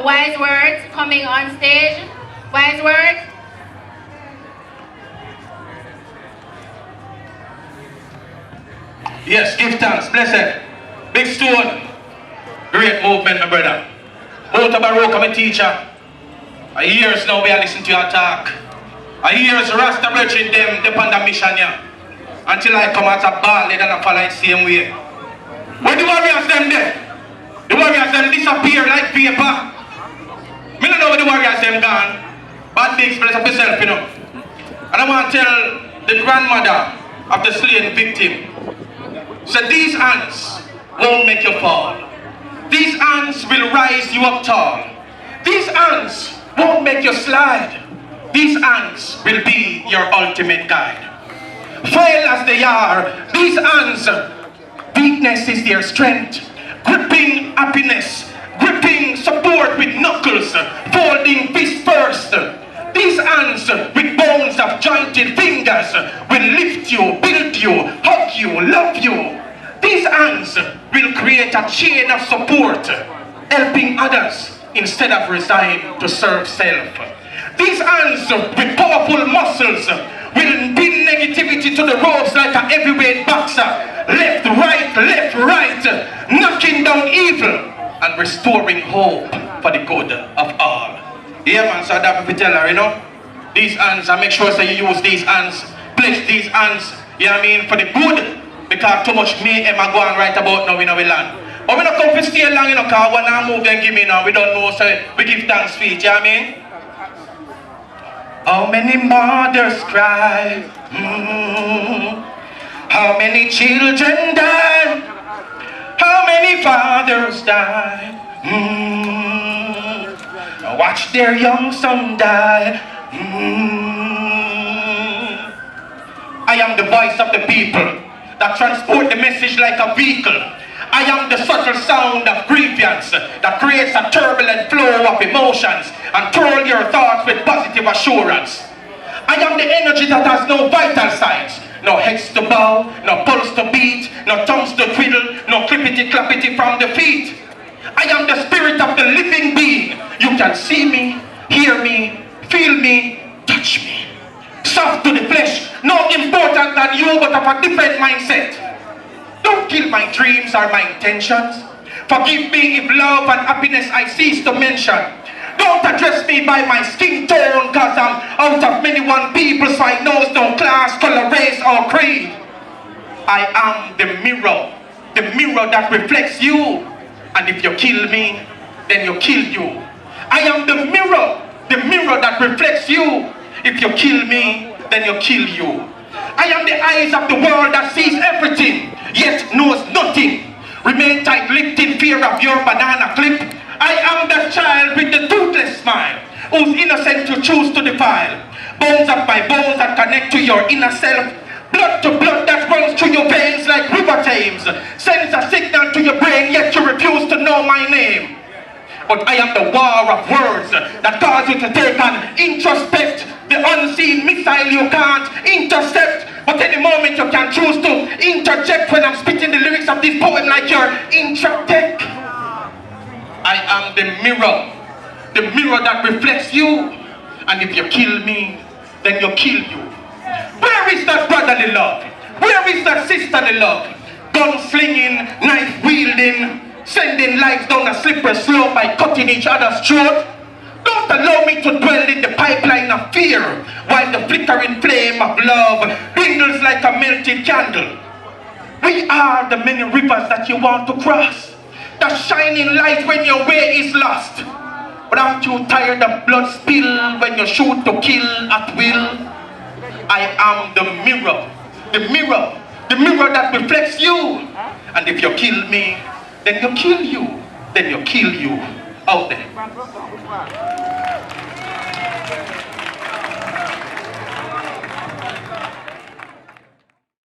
Wise Words coming on stage. Wise Words. Yes, give thanks, blessed. Big Stone. Great movement, my brother. Both of Baroque, my teacher. A years now we are listening to your talk. A years Rasta brethren them depend on mission here. Until I come out of ball, they don't follow the same way. Where the warriors them there? The warriors them disappear like paper. Me don't know where the warriors them gone. Bad big express of yourself, you know. And I want to tell the grandmother of the slain victim. So these hands won't make you fall. These hands will rise you up tall. These hands won't make you slide. These hands will be your ultimate guide. Frail as they are, these hands, weakness is their strength. Gripping happiness, gripping support with knuckles, folding fist first. These hands with bones of jointed fingers will lift you, build you, hug you, love you. These hands will create a chain of support, helping others instead of resign to serve self. These hands with powerful muscles will pin negativity to the ropes like a heavyweight boxer. Left, right, knocking down evil and restoring hope for the good of all. Yeah, man, so that's what we tell her, you know. These hands, I make sure so you use these hands, bless these hands, you know what I mean, for the good. Because too much me and I go on right about now in our land. But we don't come to stay long, you know, because when I move then give me now, we don't know, so we give thanks for it, you know what I mean? How many mothers cry? How many children die? How many fathers die? Watch their young son die. I am the voice of the people that transport the message like a vehicle. I am the subtle sound of grievance that creates a turbulent flow of emotions and twirl your thoughts with positive assurance. I am the energy that has no vital signs, no heads to bow, no pulse to beat, no tongues to twiddle, no clippity-clappity from the feet. I am the spirit of the living being. You can see me, hear me, feel me, touch me. Soft to the flesh, no important than you but of a different mindset. Don't kill my dreams or my intentions. Forgive me if love and happiness I cease to mention. Don't address me by my skin tone, cause I'm out of many one people, so I know no class, color, race or creed. I am the mirror that reflects you. And if you kill me, then you kill you. I am the mirror that reflects you. If you kill me, then you kill you. I am the eyes of the world that sees everything, yet knows nothing. Remain tight-lipped in fear of your banana clip. I am the child with the toothless smile, whose innocence you choose to defile. Bones of my bones that connect to your inner self. Blood to blood that runs through your veins like river Thames. Sends a signal to your brain, yet you refuse to know my name. But I am the war of words that cause you to take an introspect. The unseen missile you can't intercept. But any moment you can choose to interject when I'm spitting the lyrics of this poem like your intratech. I am the mirror that reflects you. And if you kill me, then you kill you. Where is that brotherly love? Where is that sisterly love? Gun slinging, knife wielding, sending lives down a slippery slope by cutting each other's throat. Don't allow me to dwell in the pipeline of fear while the flickering flame of love dwindles like a melted candle. We are the many rivers that you want to cross, the shining light when your way is lost. But aren't you tired of blood spill when you shoot to kill at will? I am the mirror that reflects you. And if you kill me, then you kill you. Then you kill you out there.